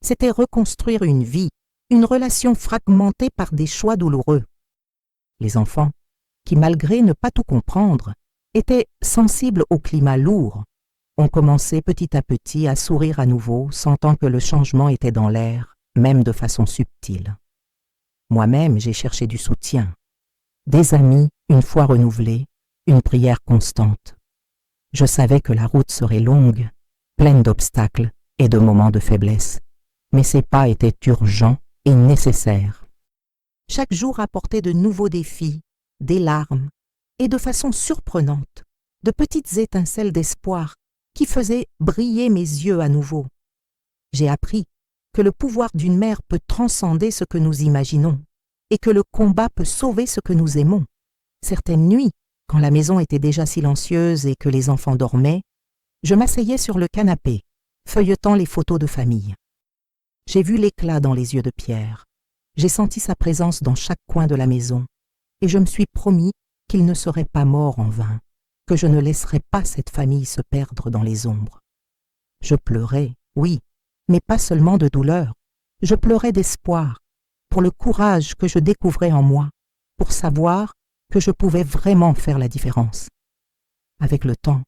c'était reconstruire une vie une relation fragmentée par des choix douloureux. Les enfants, qui malgré ne pas tout comprendre, étaient sensibles au climat lourd, ont commencé petit à petit à sourire à nouveau, sentant que le changement était dans l'air, même de façon subtile. Moi-même, j'ai cherché du soutien, des amis une fois renouvelés, une prière constante. Je savais que la route serait longue, pleine d'obstacles et de moments de faiblesse, mais ces pas étaient urgents et nécessaires. Chaque jour apportait de nouveaux défis, des larmes, et de façon surprenante, de petites étincelles d'espoir qui faisaient briller mes yeux à nouveau. J'ai appris que le pouvoir d'une mère peut transcender ce que nous imaginons et que le combat peut sauver ce que nous aimons. Certaines nuits, quand la maison était déjà silencieuse et que les enfants dormaient, je m'asseyais sur le canapé, feuilletant les photos de famille. J'ai vu l'éclat dans les yeux de Pierre. J'ai senti sa présence dans chaque coin de la maison et je me suis promis qu'il ne serait pas mort en vain, que je ne laisserais pas cette famille se perdre dans les ombres. Je pleurais, oui, mais pas seulement de douleur. Je pleurais d'espoir, pour le courage que je découvrais en moi, pour savoir que je pouvais vraiment faire la différence. Avec le temps,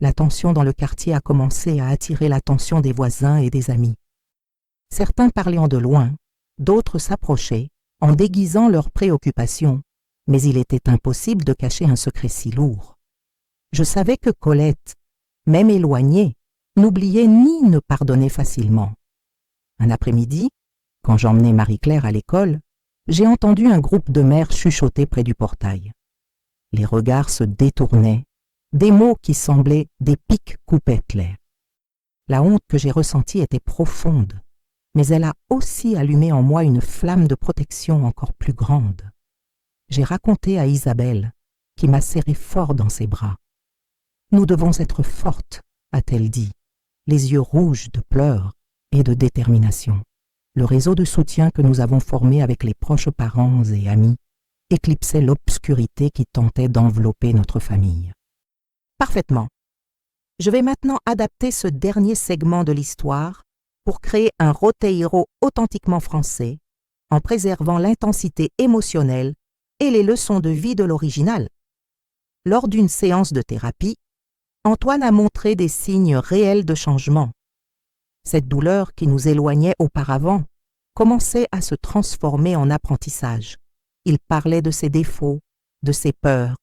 la tension dans le quartier a commencé à attirer l'attention des voisins et des amis. Certains parlaient de loin, d'autres s'approchaient, en déguisant leurs préoccupations, mais il était impossible de cacher un secret si lourd. Je savais que Colette, même éloignée, n'oubliait ni ne pardonnait facilement. Un après-midi, quand j'emmenais Marie-Claire à l'école, j'ai entendu un groupe de mères chuchoter près du portail. Les regards se détournaient, des mots qui semblaient des pics coupaient l'air. La honte que j'ai ressentie était profonde, mais elle a aussi allumé en moi une flamme de protection encore plus grande. J'ai raconté à Isabelle, qui m'a serré fort dans ses bras. « Nous devons être fortes », a-t-elle dit, les yeux rouges de pleurs et de détermination. Le réseau de soutien que nous avons formé avec les proches parents et amis éclipsait l'obscurité qui tentait d'envelopper notre famille. Parfaitement. Je vais maintenant adapter ce dernier segment de l'histoire pour créer un Roteiro authentiquement français, en préservant l'intensité émotionnelle et les leçons de vie de l'original. Lors d'une séance de thérapie, Antoine a montré des signes réels de changement. Cette douleur qui nous éloignait auparavant commençait à se transformer en apprentissage. Il parlait de ses défauts, de ses peurs,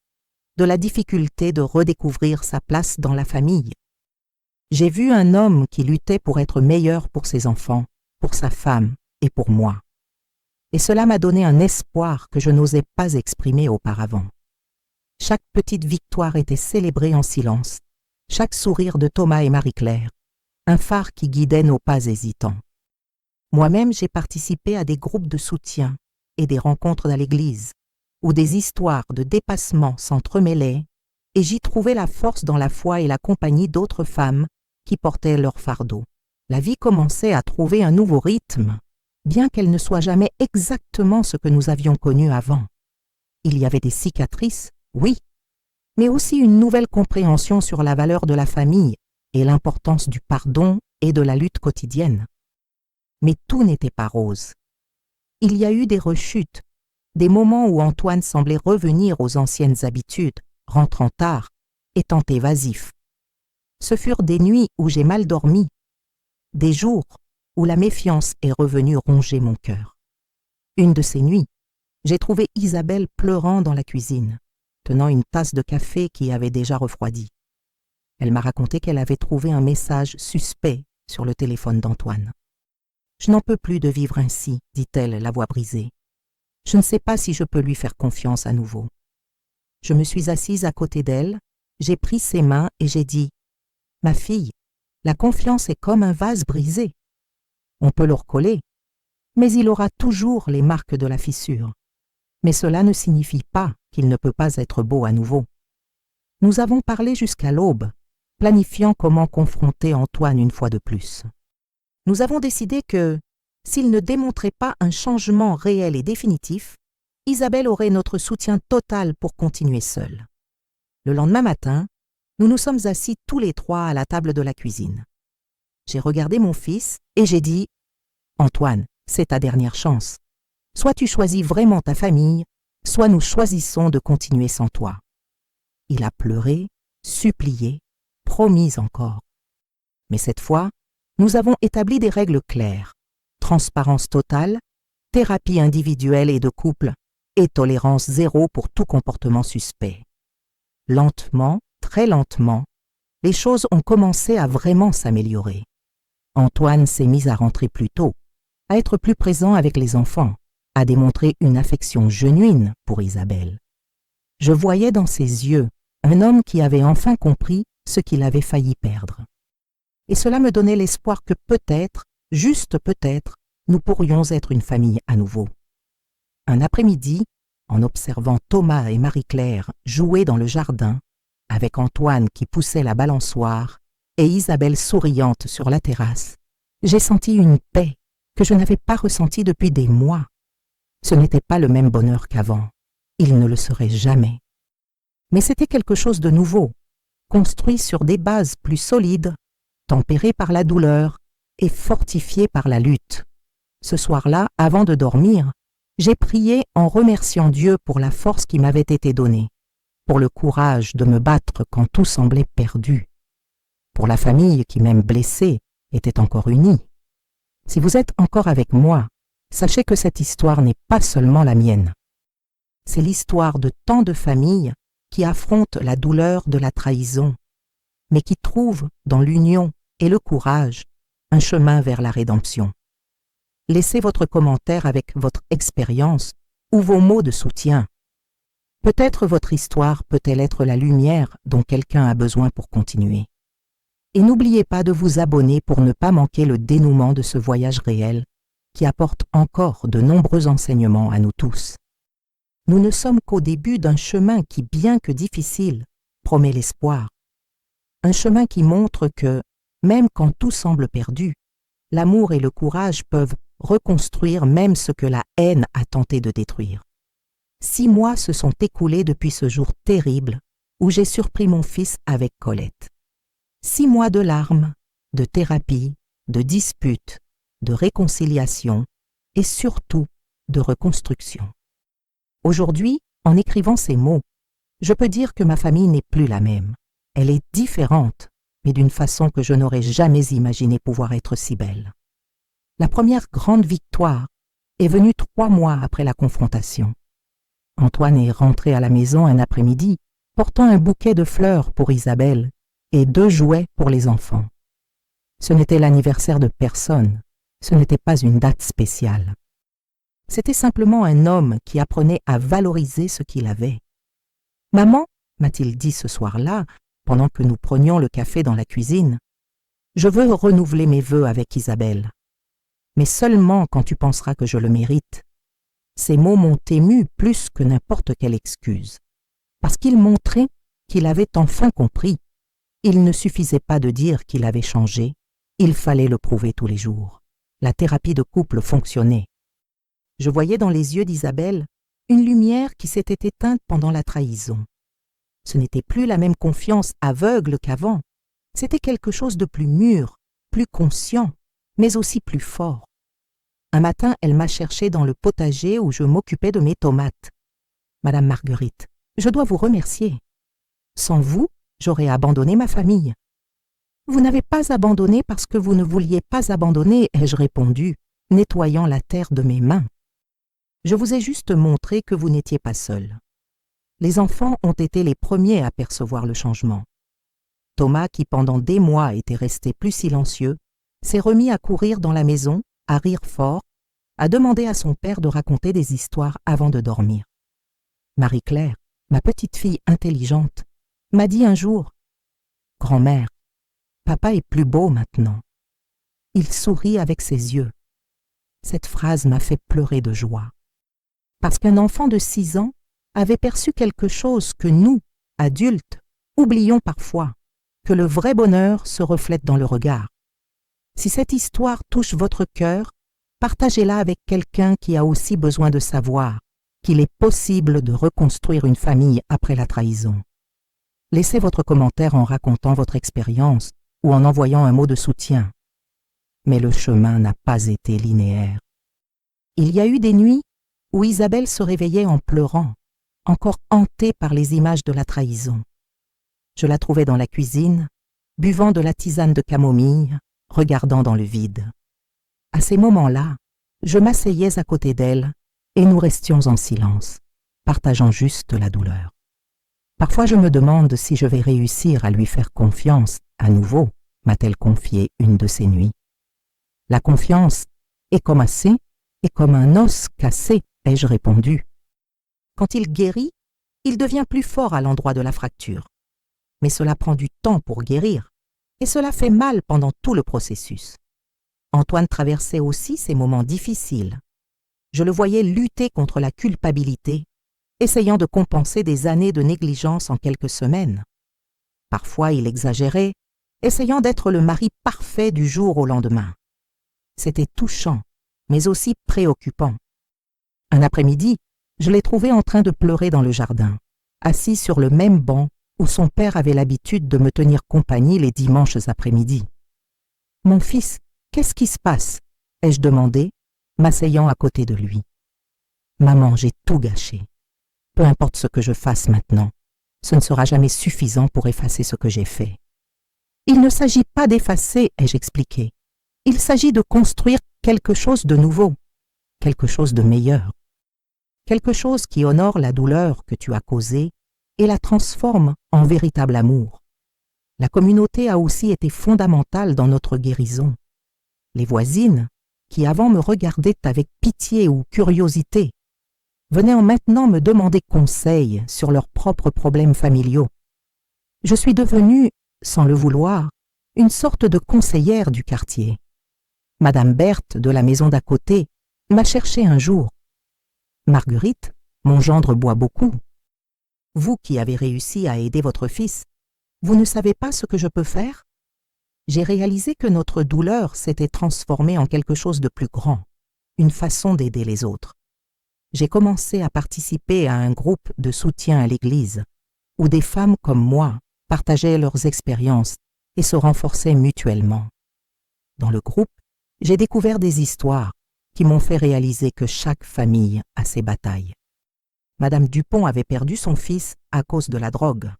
de la difficulté de redécouvrir sa place dans la famille. J'ai vu un homme qui luttait pour être meilleur pour ses enfants, pour sa femme et pour moi. Et cela m'a donné un espoir que je n'osais pas exprimer auparavant. Chaque petite victoire était célébrée en silence, chaque sourire de Thomas et Marie-Claire, un phare qui guidait nos pas hésitants. Moi-même, j'ai participé à des groupes de soutien et des rencontres à l'église, où des histoires de dépassement s'entremêlaient, et j'y trouvais la force dans la foi et la compagnie d'autres femmes qui portaient leur fardeau. La vie commençait à trouver un nouveau rythme, bien qu'elle ne soit jamais exactement ce que nous avions connu avant. Il y avait des cicatrices, oui, mais aussi une nouvelle compréhension sur la valeur de la famille et l'importance du pardon et de la lutte quotidienne. Mais tout n'était pas rose. Il y a eu des rechutes, des moments où Antoine semblait revenir aux anciennes habitudes, rentrant tard, étant évasif. Ce furent des nuits où j'ai mal dormi, des jours où la méfiance est revenue ronger mon cœur. Une de ces nuits, j'ai trouvé Isabelle pleurant dans la cuisine, tenant une tasse de café qui avait déjà refroidi. Elle m'a raconté qu'elle avait trouvé un message suspect sur le téléphone d'Antoine. « Je n'en peux plus de vivre ainsi, dit-elle, la voix brisée. Je ne sais pas si je peux lui faire confiance à nouveau. » Je me suis assise à côté d'elle, j'ai pris ses mains et j'ai dit « Ma fille, la confiance est comme un vase brisé. On peut le recoller, mais il aura toujours les marques de la fissure. Mais cela ne signifie pas qu'il ne peut pas être beau à nouveau. » Nous avons parlé jusqu'à l'aube, planifiant comment confronter Antoine une fois de plus. Nous avons décidé que, s'il ne démontrait pas un changement réel et définitif, Isabelle aurait notre soutien total pour continuer seule. Le lendemain matin, nous nous sommes assis tous les trois à la table de la cuisine. J'ai regardé mon fils et j'ai dit « Antoine, C'est ta dernière chance. Soit tu choisis vraiment ta famille, soit nous choisissons de continuer sans toi. » Il a pleuré, supplié, promis encore. Mais cette fois, nous avons établi des règles claires. Transparence totale, thérapie individuelle et de couple, et tolérance zéro pour tout comportement suspect. Lentement, très lentement, les choses ont commencé à vraiment s'améliorer. Antoine s'est mis à rentrer plus tôt, à être plus présent avec les enfants, à démontrer une affection genuine pour Isabelle. Je voyais dans ses yeux un homme qui avait enfin compris ce qu'il avait failli perdre. Et cela me donnait l'espoir que peut-être, juste peut-être, nous pourrions être une famille à nouveau. Un après-midi, en observant Thomas et Marie-Claire jouer dans le jardin, avec Antoine qui poussait la balançoire et Isabelle souriante sur la terrasse, j'ai senti une paix que je n'avais pas ressentie depuis des mois. Ce n'était pas le même bonheur qu'avant. Il ne le serait jamais. Mais c'était quelque chose de nouveau, construit sur des bases plus solides, tempéré par la douleur et fortifié par la lutte. Ce soir-là, avant de dormir, j'ai prié en remerciant Dieu pour la force qui m'avait été donnée, pour le courage de me battre quand tout semblait perdu, pour la famille qui, même blessée, était encore unie. Si vous êtes encore avec moi, sachez que cette histoire n'est pas seulement la mienne. C'est l'histoire de tant de familles qui affrontent la douleur de la trahison, mais qui trouvent dans l'union et le courage un chemin vers la rédemption. Laissez votre commentaire avec votre expérience ou vos mots de soutien. Peut-être votre histoire peut-elle être la lumière dont quelqu'un a besoin pour continuer. Et n'oubliez pas de vous abonner pour ne pas manquer le dénouement de ce voyage réel qui apporte encore de nombreux enseignements à nous tous. Nous ne sommes qu'au début d'un chemin qui, bien que difficile, promet l'espoir. Un chemin qui montre que, même quand tout semble perdu, l'amour et le courage peuvent reconstruire même ce que la haine a tenté de détruire. 6 mois se sont écoulés depuis ce jour terrible où j'ai surpris mon fils avec Colette. 6 mois de larmes, de thérapie, de disputes, de réconciliation et surtout de reconstruction. Aujourd'hui, en écrivant ces mots, je peux dire que ma famille n'est plus la même. Elle est différente, mais d'une façon que je n'aurais jamais imaginé pouvoir être si belle. La première grande victoire est venue 3 mois après la confrontation. Antoine est rentré à la maison un après-midi, portant un bouquet de fleurs pour Isabelle et 2 jouets pour les enfants. Ce n'était l'anniversaire de personne, ce n'était pas une date spéciale. C'était simplement un homme qui apprenait à valoriser ce qu'il avait. « Maman, m'a-t-il dit ce soir-là, pendant que nous prenions le café dans la cuisine, je veux renouveler mes vœux avec Isabelle. Mais seulement quand tu penseras que je le mérite. » Ces mots m'ont ému plus que n'importe quelle excuse, parce qu'ils montraient qu'il avait enfin compris. Il ne suffisait pas de dire qu'il avait changé, il fallait le prouver tous les jours. La thérapie de couple fonctionnait. Je voyais dans les yeux d'Isabelle une lumière qui s'était éteinte pendant la trahison. Ce n'était plus la même confiance aveugle qu'avant, c'était quelque chose de plus mûr, plus conscient, mais aussi plus fort. Un matin, elle m'a cherché dans le potager où je m'occupais de mes tomates. « Madame Marguerite, je dois vous remercier. Sans vous, j'aurais abandonné ma famille. »« Vous n'avez pas abandonné parce que vous ne vouliez pas abandonner, » ai-je répondu, nettoyant la terre de mes mains. « Je vous ai juste montré que vous n'étiez pas seul. » Les enfants ont été les premiers à percevoir le changement. Thomas, qui pendant des mois était resté plus silencieux, s'est remis à courir dans la maison, à rire fort, à demander à son père de raconter des histoires avant de dormir. Marie-Claire, ma petite fille intelligente, m'a dit un jour « Grand-mère, papa est plus beau maintenant. » Il sourit avec ses yeux. Cette phrase m'a fait pleurer de joie. Parce qu'un enfant de 6 ans avait perçu quelque chose que nous, adultes, oublions parfois, que le vrai bonheur se reflète dans le regard. Si cette histoire touche votre cœur, partagez-la avec quelqu'un qui a aussi besoin de savoir qu'il est possible de reconstruire une famille après la trahison. Laissez votre commentaire en racontant votre expérience ou en envoyant un mot de soutien. Mais le chemin n'a pas été linéaire. Il y a eu des nuits où Isabelle se réveillait en pleurant, encore hantée par les images de la trahison. Je la trouvais dans la cuisine, buvant de la tisane de camomille, regardant dans le vide. À ces moments-là, je m'asseyais à côté d'elle et nous restions en silence, partageant juste la douleur. Parfois je me demande si je vais réussir à lui faire confiance à nouveau, m'a-t-elle confié une de ces nuits. La confiance est comme assez et comme un os cassé, ai-je répondu. Quand il guérit, il devient plus fort à l'endroit de la fracture. Mais cela prend du temps pour guérir, et cela fait mal pendant tout le processus. Antoine traversait aussi ces moments difficiles. Je le voyais lutter contre la culpabilité, essayant de compenser des années de négligence en quelques semaines. Parfois, il exagérait, essayant d'être le mari parfait du jour au lendemain. C'était touchant, mais aussi préoccupant. Un après-midi, je l'ai trouvé en train de pleurer dans le jardin, assis sur le même banc où son père avait l'habitude de me tenir compagnie les dimanches après-midi. « Mon fils, qu'est-ce qui se passe ?» ai-je demandé, m'asseyant à côté de lui. « Maman, j'ai tout gâché. Peu importe ce que je fasse maintenant, ce ne sera jamais suffisant pour effacer ce que j'ai fait. » « Il ne s'agit pas d'effacer, ai-je expliqué. Il s'agit de construire quelque chose de nouveau, quelque chose de meilleur. Quelque chose qui honore la douleur que tu as causée et la transforme en véritable amour. La communauté a aussi été fondamentale dans notre guérison. Les voisines, qui avant me regardaient avec pitié ou curiosité, venaient maintenant me demander conseil sur leurs propres problèmes familiaux. Je suis devenue, sans le vouloir, une sorte de conseillère du quartier. Madame Berthe, de la maison d'à côté, m'a cherché un jour. « Marguerite, mon gendre boit beaucoup. Vous qui avez réussi à aider votre fils, vous ne savez pas ce que je peux faire ?» J'ai réalisé que notre douleur s'était transformée en quelque chose de plus grand, une façon d'aider les autres. J'ai commencé à participer à un groupe de soutien à l'église, où des femmes comme moi partageaient leurs expériences et se renforçaient mutuellement. Dans le groupe, j'ai découvert des histoires qui m'ont fait réaliser que chaque famille a ses batailles. Madame Dupont avait perdu son fils à cause de la drogue.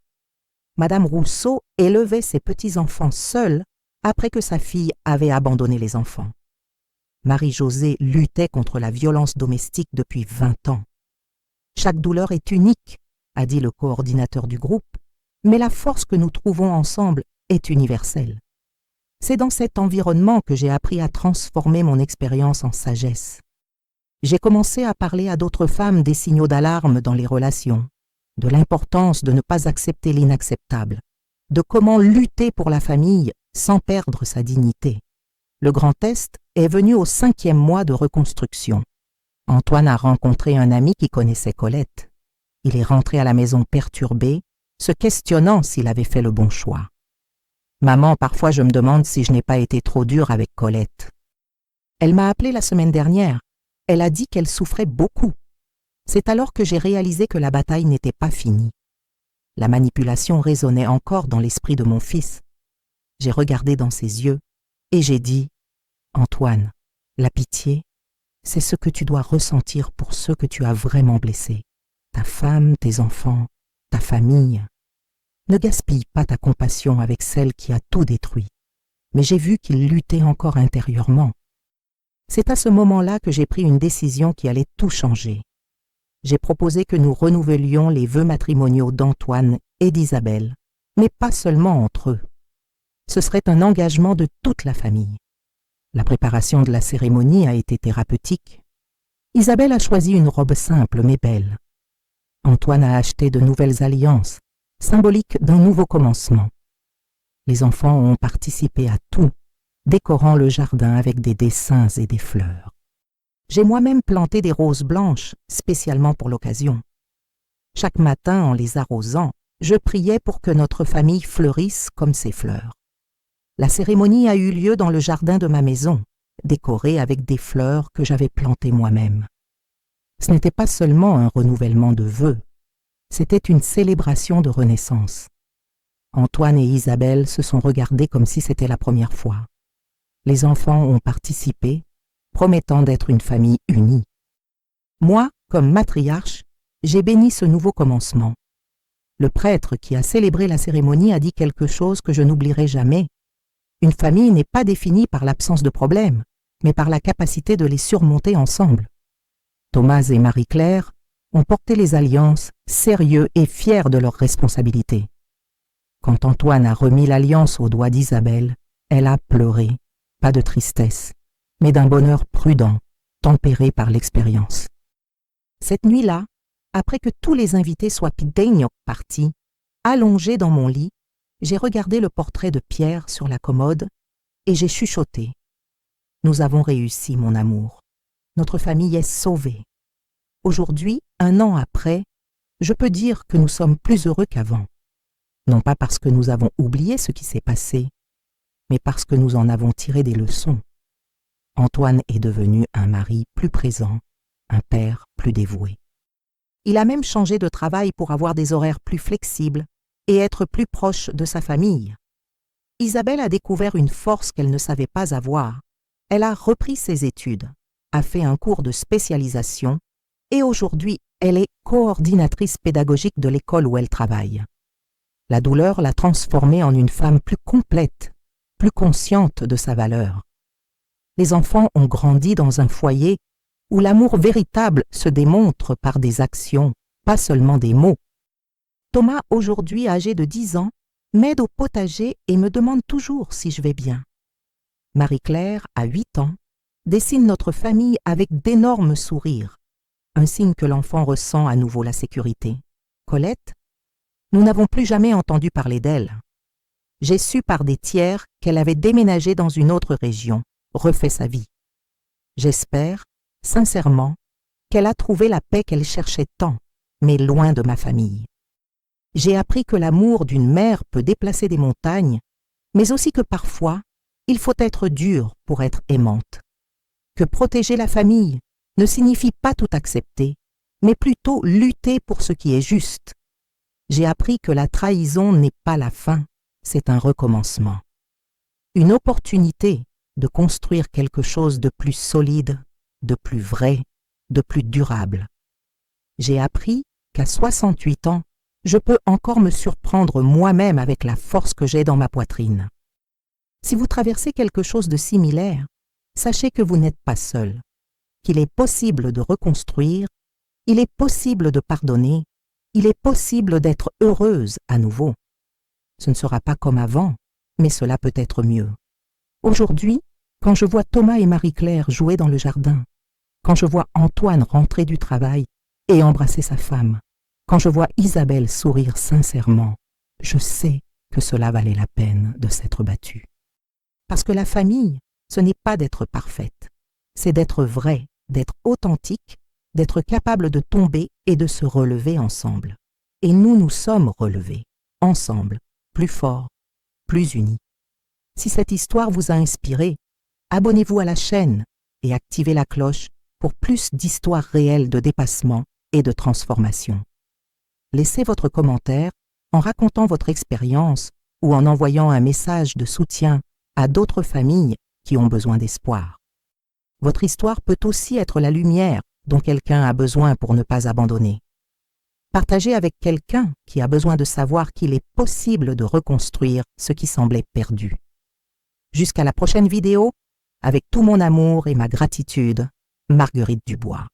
Madame Rousseau élevait ses petits-enfants seule après que sa fille avait abandonné les enfants. Marie-Josée luttait contre la violence domestique depuis 20 ans. Chaque douleur est unique, a dit le coordinateur du groupe, mais la force que nous trouvons ensemble est universelle. C'est dans cet environnement que j'ai appris à transformer mon expérience en sagesse. J'ai commencé à parler à d'autres femmes des signaux d'alarme dans les relations, de l'importance de ne pas accepter l'inacceptable, de comment lutter pour la famille sans perdre sa dignité. Le grand test est venu au 5e mois de reconstruction. Antoine a rencontré un ami qui connaissait Colette. Il est rentré à la maison perturbé, se questionnant s'il avait fait le bon choix. Maman, parfois je me demande si je n'ai pas été trop dure avec Colette. Elle m'a appelé la semaine dernière. Elle a dit qu'elle souffrait beaucoup. C'est alors que j'ai réalisé que la bataille n'était pas finie. La manipulation résonnait encore dans l'esprit de mon fils. J'ai regardé dans ses yeux et j'ai dit « Antoine, la pitié, c'est ce que tu dois ressentir pour ceux que tu as vraiment blessés. Ta femme, tes enfants, ta famille. Ne gaspille pas ta compassion avec celle qui a tout détruit. » Mais j'ai vu qu'il luttait encore intérieurement. C'est à ce moment-là que j'ai pris une décision qui allait tout changer. J'ai proposé que nous renouvelions les vœux matrimoniaux d'Antoine et d'Isabelle, mais pas seulement entre eux. Ce serait un engagement de toute la famille. La préparation de la cérémonie a été thérapeutique. Isabelle a choisi une robe simple mais belle. Antoine a acheté de nouvelles alliances, symboliques d'un nouveau commencement. Les enfants ont participé à tout, décorant le jardin avec des dessins et des fleurs. J'ai moi-même planté des roses blanches, spécialement pour l'occasion. Chaque matin, en les arrosant, je priais pour que notre famille fleurisse comme ces fleurs. La cérémonie a eu lieu dans le jardin de ma maison, décorée avec des fleurs que j'avais plantées moi-même. Ce n'était pas seulement un renouvellement de vœux, c'était une célébration de renaissance. Antoine et Isabelle se sont regardés comme si c'était la première fois. Les enfants ont participé, promettant d'être une famille unie. Moi, comme matriarche, j'ai béni ce nouveau commencement. Le prêtre qui a célébré la cérémonie a dit quelque chose que je n'oublierai jamais. Une famille n'est pas définie par l'absence de problèmes, mais par la capacité de les surmonter ensemble. Thomas et Marie-Claire ont porté les alliances, sérieux et fiers de leurs responsabilités. Quand Antoine a remis l'alliance aux doigts d'Isabelle, elle a pleuré, pas de tristesse, mais d'un bonheur prudent, tempéré par l'expérience. Cette nuit-là, après que tous les invités soient pidegno partis, allongée dans mon lit, j'ai regardé le portrait de Pierre sur la commode et j'ai chuchoté. Nous avons réussi, mon amour. Notre famille est sauvée. Aujourd'hui, 1 an après, je peux dire que nous sommes plus heureux qu'avant. Non pas parce que nous avons oublié ce qui s'est passé, mais parce que nous en avons tiré des leçons. Antoine est devenu un mari plus présent, un père plus dévoué. Il a même changé de travail pour avoir des horaires plus flexibles et être plus proche de sa famille. Isabelle a découvert une force qu'elle ne savait pas avoir. Elle a repris ses études, a fait un cours de spécialisation et aujourd'hui, elle est coordinatrice pédagogique de l'école où elle travaille. La douleur l'a transformée en une femme plus complète, plus consciente de sa valeur. Les enfants ont grandi dans un foyer où l'amour véritable se démontre par des actions, pas seulement des mots. Thomas, aujourd'hui âgé de 10 ans, m'aide au potager et me demande toujours si je vais bien. Marie-Claire, à 8 ans, dessine notre famille avec d'énormes sourires, un signe que l'enfant ressent à nouveau la sécurité. Colette, nous n'avons plus jamais entendu parler d'elle. J'ai su par des tiers qu'elle avait déménagé dans une autre région, refait sa vie. J'espère, sincèrement, qu'elle a trouvé la paix qu'elle cherchait tant, mais loin de ma famille. J'ai appris que l'amour d'une mère peut déplacer des montagnes, mais aussi que parfois, il faut être dur pour être aimante. Que protéger la famille ne signifie pas tout accepter, mais plutôt lutter pour ce qui est juste. J'ai appris que la trahison n'est pas la fin, c'est un recommencement. Une opportunité de construire quelque chose de plus solide, de plus vrai, de plus durable. J'ai appris qu'à 68 ans, je peux encore me surprendre moi-même avec la force que j'ai dans ma poitrine. Si vous traversez quelque chose de similaire, sachez que vous n'êtes pas seul, qu'il est possible de reconstruire, il est possible de pardonner, il est possible d'être heureuse à nouveau. Ce ne sera pas comme avant, mais cela peut être mieux. Aujourd'hui, quand je vois Thomas et Marie-Claire jouer dans le jardin, quand je vois Antoine rentrer du travail et embrasser sa femme, quand je vois Isabelle sourire sincèrement, je sais que cela valait la peine de s'être battu. Parce que la famille, ce n'est pas d'être parfaite, c'est d'être vrai, d'être authentique, d'être capable de tomber et de se relever ensemble. Et nous sommes relevés, ensemble, plus forts, plus unis. Si cette histoire vous a inspiré, abonnez-vous à la chaîne et activez la cloche pour plus d'histoires réelles de dépassement et de transformation. Laissez votre commentaire en racontant votre expérience ou en envoyant un message de soutien à d'autres familles qui ont besoin d'espoir. Votre histoire peut aussi être la lumière dont quelqu'un a besoin pour ne pas abandonner. Partagez avec quelqu'un qui a besoin de savoir qu'il est possible de reconstruire ce qui semblait perdu. Jusqu'à la prochaine vidéo, avec tout mon amour et ma gratitude, Marguerite Dubois.